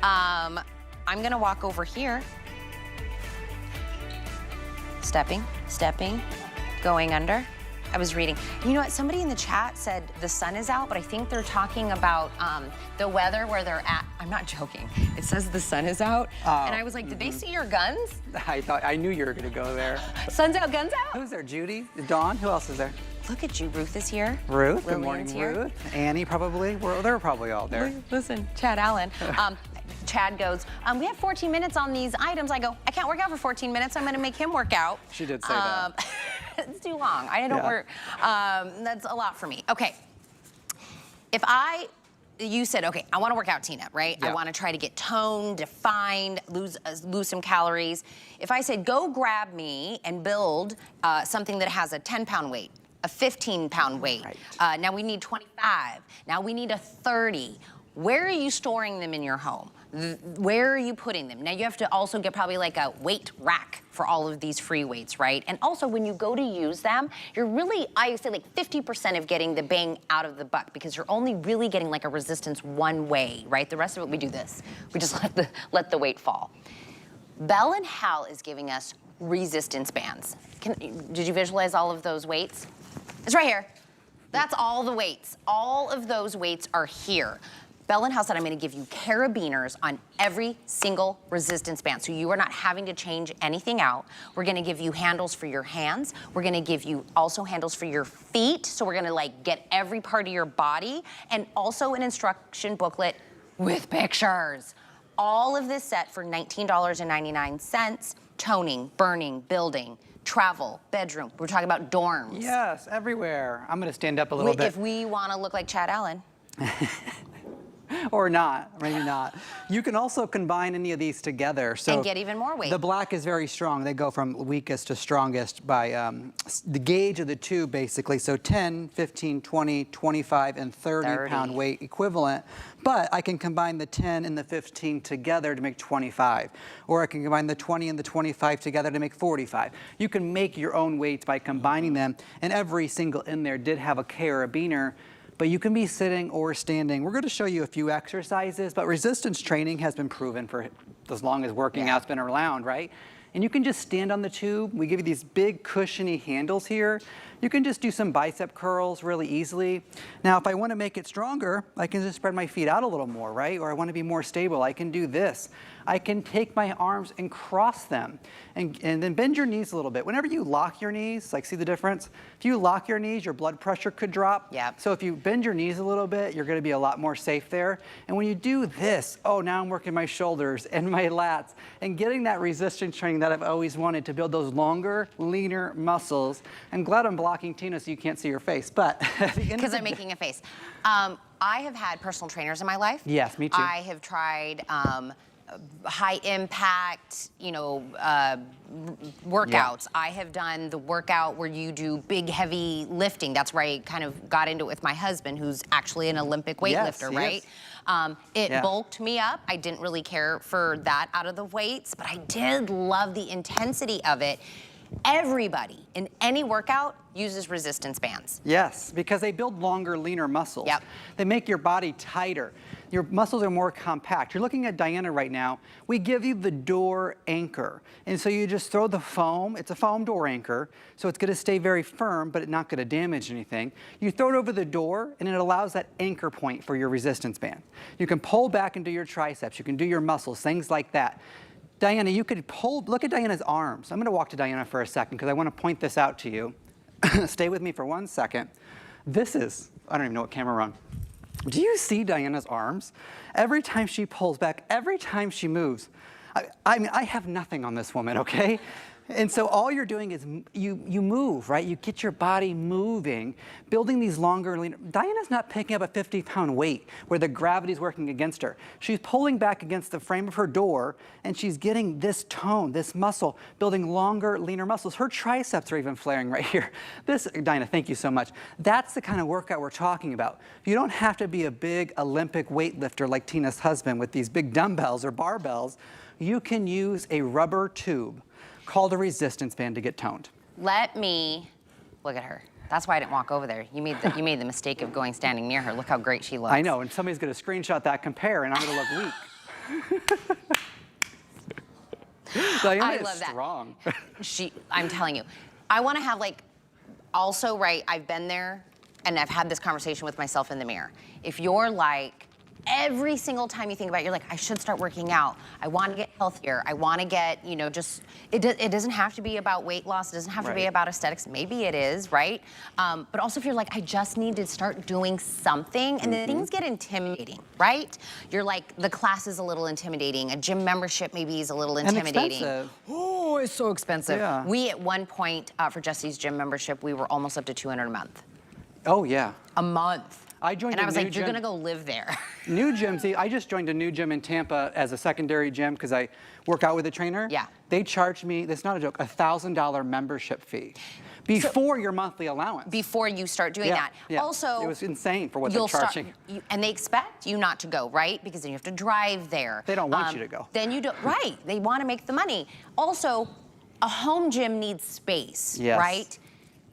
I'm gonna walk over here. Stepping, going under. I was reading. You know what, somebody in the chat said the sun is out, but I think they're talking about the weather where they're at. I'm not joking. It says the sun is out. And I was like, did they see your guns? I knew you were gonna go there. Sun's out, guns out. Who's there, Judy? Dawn? Who else is there? Look at you, Ruth is here. Ruth, good Lillian's morning, here. Ruth. Annie probably, they're probably all there. Listen, Chad Allen. Chad goes, we have 14 minutes on these items. I go, I can't work out for 14 minutes. I'm gonna make him work out. She did say that. It's too long. I don't work. That's a lot for me. Okay. You said, okay, I wanna work out, Tina, right? Yeah. I wanna try to get toned, defined, lose some calories. If I said, go grab me and build something that has a 10-pound weight, a 15-pound weight. Right. Now we need 25. Now we need a 30. Where are you storing them in your home? Where are you putting them? Now you have to also get probably like a weight rack for all of these free weights, right? And also when you go to use them, you're really, I say like 50% of getting the bang out of the buck because you're only really getting like a resistance one way, right? The rest of it, we do this. We just let the weight fall. Bell and Howell is giving us resistance bands. Did you visualize all of those weights? It's right here. That's all the weights. All of those weights are here. Bell and Howell said, I'm gonna give you carabiners on every single resistance band. So you are not having to change anything out. We're gonna give you handles for your hands. We're gonna give you also handles for your feet. So we're gonna like get every part of your body and also an instruction booklet with pictures. All of this set for $19.99, toning, burning, building, travel, bedroom. We're talking about dorms. Yes, everywhere. I'm gonna stand up a little bit. If we wanna look like Chad Allen. Or not, maybe not. You can also combine any of these together. So and get even more weight. The black is very strong. They go from weakest to strongest by the gauge of the tube, basically. So 10, 15, 20, 25, and 30 pound weight equivalent. But I can combine the 10 and the 15 together to make 25. Or I can combine the 20 and the 25 together to make 45. You can make your own weights by combining them. And every single in there did have a carabiner. But you can be sitting or standing. We're going to show you a few exercises, but resistance training has been proven for as long as working out's been around, right? And you can just stand on the tube. We give you these big cushiony handles here. You can just do some bicep curls really easily. Now, if I want to make it stronger, I can just spread my feet out a little more, right? Or I want to be more stable, I can do this. I can take my arms and cross them and then bend your knees a little bit. Whenever you lock your knees, like see the difference? If you lock your knees, your blood pressure could drop. Yep. So if you bend your knees a little bit, you're gonna be a lot more safe there. And when you do this, oh, now I'm working my shoulders and my lats and getting that resistance training that I've always wanted to build those longer, leaner muscles. I'm glad I'm blocking Tina so you can't see your face, but because I'm making a face. I have had personal trainers in my life. Yes, me too. I have tried high impact, workouts. Yeah. I have done the workout where you do big, heavy lifting. That's where I kind of got into it with my husband, who's actually an Olympic weightlifter, right? It bulked me up. I didn't really care for that out of the weights, but I did love the intensity of it. Everybody in any workout uses resistance bands. Yes, because they build longer, leaner muscles. Yep. They make your body tighter. Your muscles are more compact. You're looking at Diana right now. We give you the door anchor. And so you just throw the foam. It's a foam door anchor, so it's gonna stay very firm, but it's not gonna damage anything. You throw it over the door, and it allows that anchor point for your resistance band. You can pull back into your triceps. You can do your muscles, things like that. Diana, you could look at Diana's arms. I'm gonna walk to Diana for a second because I wanna point this out to you. Stay with me for 1 second. This is, I don't even know what camera we're on. Do you see Diana's arms? Every time she pulls back, every time she moves. I mean, I have nothing on this woman, okay? And so all you're doing is you move, right? You get your body moving, building these longer, leaner. Diana's not picking up a 50-pound weight where the gravity's working against her. She's pulling back against the frame of her door, and she's getting this tone, this muscle, building longer, leaner muscles. Her triceps are even flaring right here. Diana, thank you so much. That's the kind of workout we're talking about. You don't have to be a big Olympic weightlifter like Tina's husband with these big dumbbells or barbells. You can use a rubber tube called a resistance band to get toned. Let me look at her. That's why I didn't walk over there. You made the mistake of standing near her. Look how great she looks. I know, and somebody's gonna screenshot that compare, and I'm gonna look weak. Diana I is love that. strong. I'm telling you, I want to have also, right, I've been there and I've had this conversation with myself in the mirror. If you're like, every single time you think about it, you're like, I should start working out. I want to get healthier. I want to get, it doesn't have to be about weight loss. It doesn't have to be about aesthetics. Maybe it is, right? But also if you're like, I just need to start doing something, and then things get intimidating, right? You're like, the class is a little intimidating. A gym membership maybe is a little intimidating. And expensive. Oh, it's so expensive. Yeah. We, at one point, for Jesse's gym membership, we were almost up to $200 a month. Oh, yeah. A month. I joined and I was like, gym. you're gonna go live there. New gym, see, I just joined a new gym in Tampa as a secondary gym because I work out with a trainer. Yeah. They charged me, that's not a joke, $1,000 membership fee before your monthly allowance. Before you start doing that. Yeah. Also, it was insane for what they're charging. And they expect you not to go, right? Because then you have to drive there. They don't want you to go. Then you don't, right. They want to make the money. Also, a home gym needs space, Yes. right?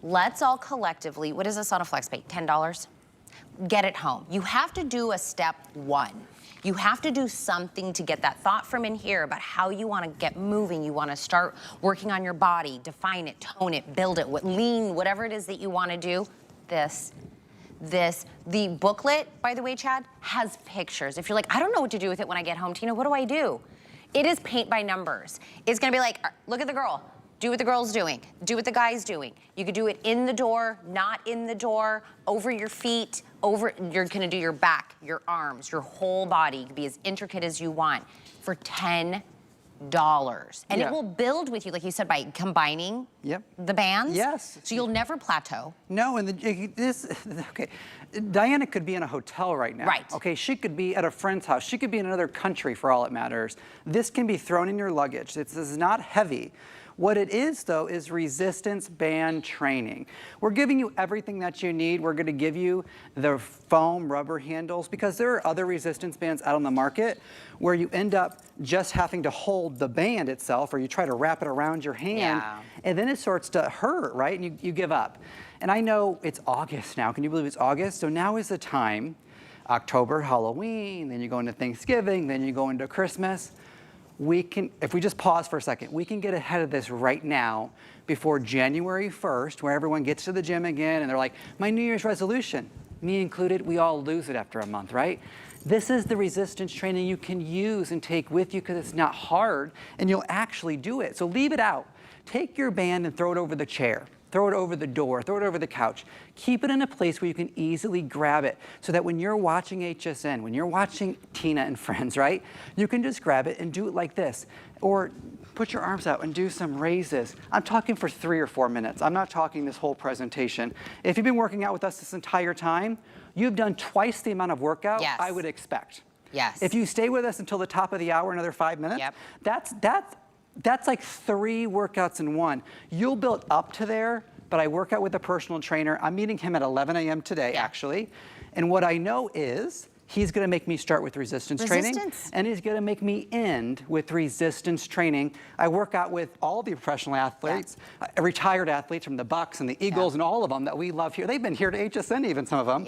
Let's all collectively, what is this on a flex pay? $10? Get it home. You have to do a step one. You have to do something to get that thought from in here about how you want to get moving. You want to start working on your body, define it, tone it, build it, lean, whatever it is that you want to do. The booklet, by the way, Chad, has pictures. If you're like, I don't know what to do with it when I get home, Tina, what do I do? It is paint by numbers. It's going to be like, look at the girl. Do what the girl's doing. Do what the guy's doing. You could do it in the door, not in the door, over your feet, you're gonna do your back, your arms, your whole body. You can be as intricate as you want for $10. And it will build with you, like you said, by combining the bands. Yes. So you'll never plateau. No, and okay, Diana could be in a hotel right now. Right. Okay, she could be at a friend's house. She could be in another country for all it matters. This can be thrown in your luggage. This is not heavy. What it is, though, is resistance band training. We're giving you everything that you need. We're going to give you the foam rubber handles because there are other resistance bands out on the market where you end up just having to hold the band itself, or you try to wrap it around your hand, and then it starts to hurt, right? And you give up. And I know it's August now. Can you believe it's August? So now is the time. October, Halloween, then you go into Thanksgiving, then you go into Christmas. We can, if we just pause for a second, we can get ahead of this right now before January 1st, where everyone gets to the gym again and they're like, my New Year's resolution, me included, we all lose it after a month, right? This is the resistance training you can use and take with you because it's not hard and you'll actually do it. So leave it out. Take your band and throw it over the chair. Throw it over the door, throw it over the couch. Keep it in a place where you can easily grab it so that when you're watching HSN, when you're watching Tina and Friends, right? You can just grab it and do it like this. Or put your arms out and do some raises. I'm talking for 3 or 4 minutes. I'm not talking this whole presentation. If you've been working out with us this entire time, you've done twice the amount of workout I would expect. Yes. If you stay with us until the top of the hour, another 5 minutes, that's like 3 workouts in one. You'll build up to there, but I work out with a personal trainer. I'm meeting him at 11 a.m. today, actually. And what I know is he's gonna make me start with resistance training, and he's gonna make me end with resistance training. I work out with all the professional athletes, retired athletes from the Bucks and the Eagles and all of them that we love here. They've been here to HSN even, some of them.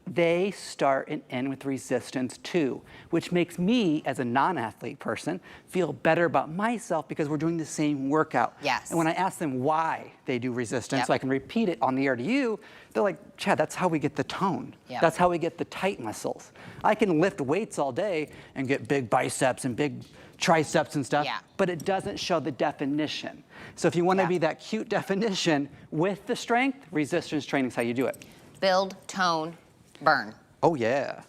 They start and end with resistance too, which makes me, as a non-athlete person, feel better about myself because we're doing the same workout. And when I ask them why they do resistance, so I can repeat it on the air to you, they're like, Chad, that's how we get the tone. That's how we get the tight muscles. I can lift weights all day and get big biceps and big triceps and stuff, but it doesn't show the definition. So if you want to be that cute definition with the strength, resistance training is how you do it. Build, tone, burn. Oh, yeah.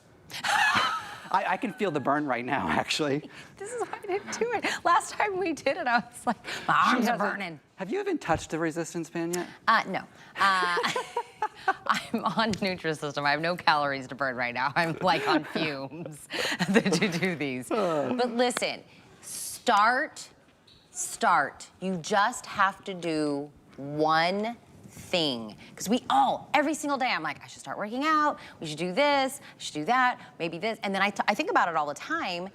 I can feel the burn right now, actually. This is why I didn't do it. Last time we did it, I was like, my arms are burning. Have you even touched the resistance band yet? No. I'm on Nutrisystem. I have no calories to burn right now. I'm like on fumes to do these. But listen, start. You just have to do one thing. Because every single day, I'm like, I should start working out. We should do this. I should do that. Maybe this. And then I think about it all the time.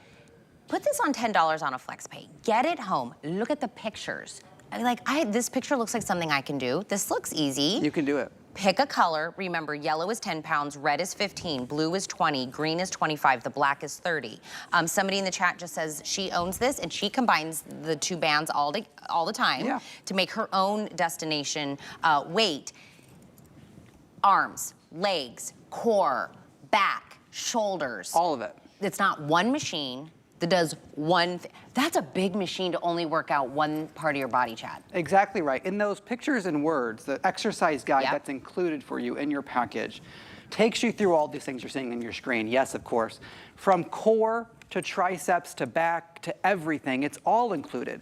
Put this on $10 on a flex pay. Get it home. Look at the pictures. This picture looks like something I can do. This looks easy. You can do it. Pick a color. Remember, yellow is 10 pounds, red is 15, blue is 20, green is 25, the black is 30. Somebody in the chat just says she owns this and she combines the two bands all the time to make her own destination weight. Arms, legs, core, back, shoulders. All of it. It's not one machine that does one thing. That's a big machine to only work out one part of your body, Chad. Exactly right. In those pictures and words, the exercise guide that's included for you in your package takes you through all these things you're seeing on your screen. Yes, of course. From core to triceps to back to everything, it's all included.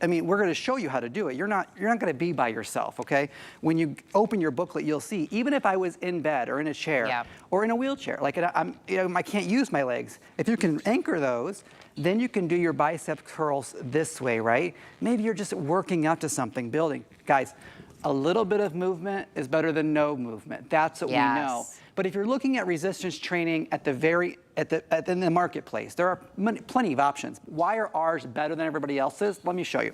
I mean, we're going to show you how to do it. You're not going to be by yourself, okay? When you open your booklet, you'll see, even if I was in bed or in a chair or in a wheelchair, like I can't use my legs. If you can anchor those, then you can do your bicep curls this way, right? Maybe you're just working out to something, building. Guys, a little bit of movement is better than no movement. That's what we know. But if you're looking at resistance training at in the marketplace, there are plenty of options. Why are ours better than everybody else's? Let me show you.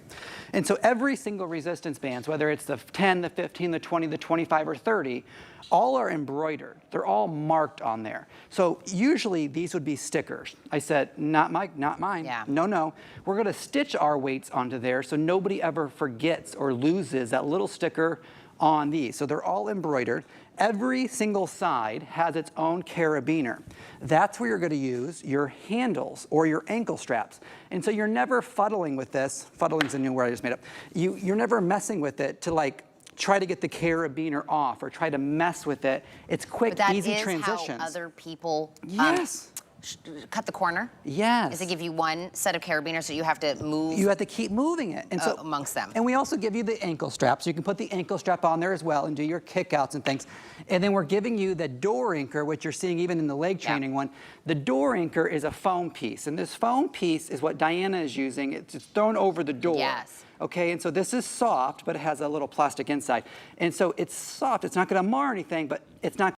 And so every single resistance bands, whether it's the 10, the 15, the 20, the 25, or 30, all are embroidered. They're all marked on there. So usually these would be stickers. I said, not mine. Yeah. No. We're gonna stitch our weights onto there so nobody ever forgets or loses that little sticker on these. So they're all embroidered. Every single side has its own carabiner. That's where you're going to use your handles or your ankle straps. And so you're never fuddling with this. Fuddling's a new word I just made up. You're never messing with it to like try to get the carabiner off or try to mess with it. It's quick, easy transitions. How other people cut the corner? Yes. Is it give you one set of carabiners so you have to move? You have to keep moving it. And so amongst them. And we also give you the ankle strap. So you can put the ankle strap on there as well and do your kickouts and things. And then we're giving you the door anchor, which you're seeing even in the leg training one. The door anchor is a foam piece. And this foam piece is what Diana is using. It's thrown over the door. Yes. Okay, and so this is soft, but it has a little plastic inside. And so it's soft. It's not going to mar anything, but it's not